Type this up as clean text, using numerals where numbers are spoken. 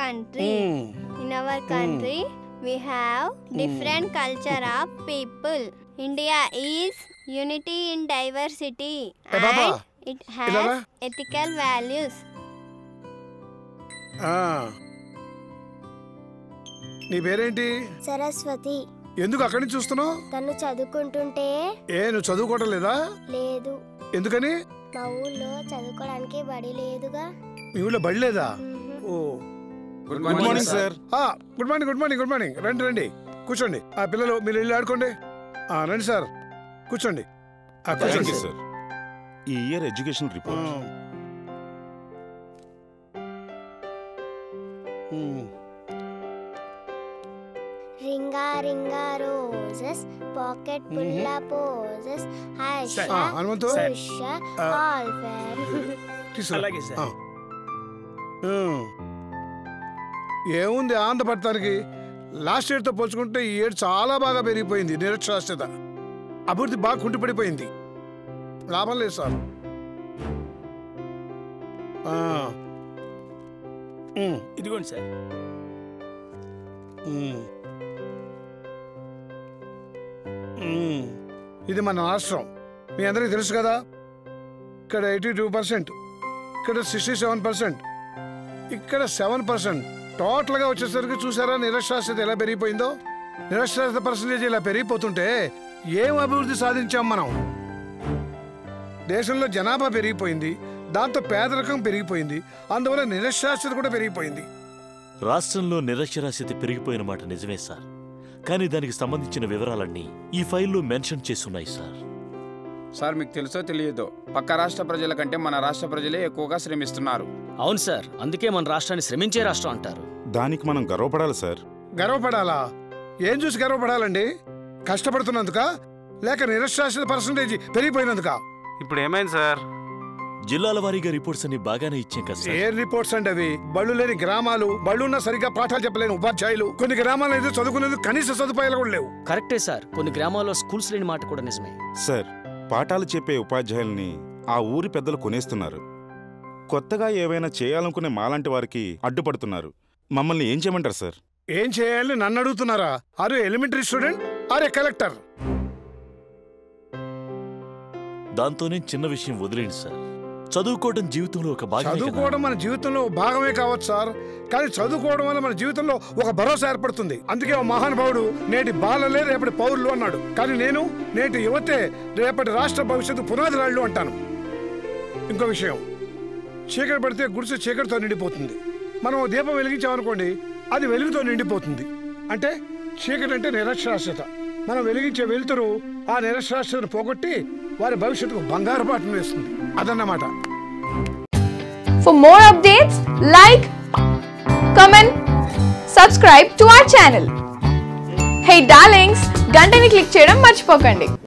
country. In our country, we have different culture of people. India is unity in diversity and it has ethical values. నీ పేరేంటి? సరస్వతి. ఎందుకు అక్కడి నుంచి చూస్తున్నావు? తను చదువుకుంటుంటే. నువ్వు చదువుకోవడం లేదా? లేదు. ఎందుకని? మా ఊళ్ళో చదువుకోవడానికి బడి లేదుగా. మీ ఊళ్ళో బడి లేదా? Oh good morning sir. Good morning good morning good morning. రండి రండి కూర్చోండి. పిల్లలు మీరు వెళ్ళి ఆడుకోండి. రండి సార్ కూర్చోండి. కూర్చోండి సార్. ఈ year education report. Ring a ring a roses pocket full of posies ఆయిషా ఉషా ఆల్ ఫేర్. అలాగే సార్. ఏముంది ఆనందపడటానికి? లాస్ట్ ఇయర్తో పోల్చుకుంటే ఈ ఇయర్ చాలా బాగా పెరిగిపోయింది నిరక్షరాస్యత. అభివృద్ధి బాగా కుంటుపడిపోయింది. లాభం లేదు సార్. ఇదిగోండి సార్. ఇది మన రాష్ట్రం, మీ అందరికీ తెలుసు కదా. ఇక్కడ 82%, ఇక్కడ 67%, ఇక్కడ 7%. టోటల్గా వచ్చేసరికి చూసారా నిరక్షరాస్యత ఎలా పెరిగిపోయిందో. నిరక్షరాస్యత పర్సంటేజ్ ఇలా పెరిగిపోతుంటే ఏం అభివృద్ధి సాధించాం మనం? దేశంలో జనాభా పెరిగిపోయింది, దాంతో పేదరికం పెరిగిపోయింది, అందువల్ల నిరక్షరాస్యత కూడా పెరిగిపోయింది. రాష్ట్రంలో నిరక్షరాస్యత పెరిగిపోయిన మాట నిజమే సార్. కానీ దానికి సంబంధించిన వివరాలన్నీ ఈ ఫైల్లో మెన్షన్ చేస్తున్నాయి సార్. సార్ మీకు తెలుసో తెలియదో పక్క రాష్ట్ర ప్రజల కంటే మన రాష్ట్ర ప్రజలే ఎక్కువగా శ్రమిస్తున్నారు. అవును సార్, అందుకే మన రాష్ట్రాన్ని శ్రమించే రాష్ట్రం అంటారు. దానికి మనం గర్వపడాలి సార్. గర్వపడాలా? ఏం చూసి గర్వపడాలండి? కష్టపడుతున్నందుక లేక నిరక్షరాస్యత పర్సంటేజ్ పెరిగిపోయినందుక? ఇప్పుడు ఏమైంది సార్? జిల్లాల వారీగా రిపోర్ట్స్ అన్ని బాగానే ఇచ్చాం కదా సార్. ఏ రిపోర్ట్స్ అండి అవి? బళ్ళు లేని గ్రామాలు, బళ్ళున్నా సరిగ్గా పాఠాలు చెప్పలేని ఉపాధ్యాయులు, కొన్ని గ్రామాల్లో అయితే చదువుకునేందుకు కనీస సదుపాయాలు కూడా లేవు. కరెక్టే సార్, కొన్ని గ్రామాల్లో స్కూల్స్ లేని మాట కూడా నిజమే సార్. పాఠాలు చెప్పే ఉపాధ్యాయుల్ని ఆ ఊరి పెద్దలు కొనేస్తున్నారు. కొత్తగా ఏవైనా చేయాలనుకునే మాలాంటి వారికి అడ్డుపడుతున్నారు. మమ్మల్ని ఏం చేయమంటారు సార్? ఏం చేయాలని నన్ను అడుగుతున్నారా? Or elementary student or a collector? దాంతోనే చిన్న విషయం వదిలేండి సార్. చదువుకోవడం జీవితంలో ఒక భాగం. చదువుకోవడం మన జీవితంలో భాగమే కావచ్చు సార్, కానీ చదువుకోవడం వల్ల మన జీవితంలో ఒక భరోసా ఏర్పడుతుంది. అందుకే ఓ మహానుభావుడు నేటి బాలలే రేపటి పౌరులు అన్నాడు. కానీ నేను నేటి యువతే రేపటి రాష్ట్ర భవిష్యత్తు పునాది రాళ్ళు అంటాను. ఇంకో విషయం, చీకటి పడితే గుడిసె చీకటితో నిండిపోతుంది. మనం దీపం వెలిగించామనుకోండి, అది వెలుగుతో నిండిపోతుంది. అంటే చీకటి అంటే నిరక్షరాస్యత. మనం వెలిగించే వెలుతురు ఆ నిరక్షరాస్యతను పోగొట్టి వారి భవిష్యత్తుకు బంగారు బాటను వేస్తుంది. అదన్నమాట. For more updates, like, comment, subscribe to our channel. Hey darlings, గంటని click చేయడం మర్చిపోకండి.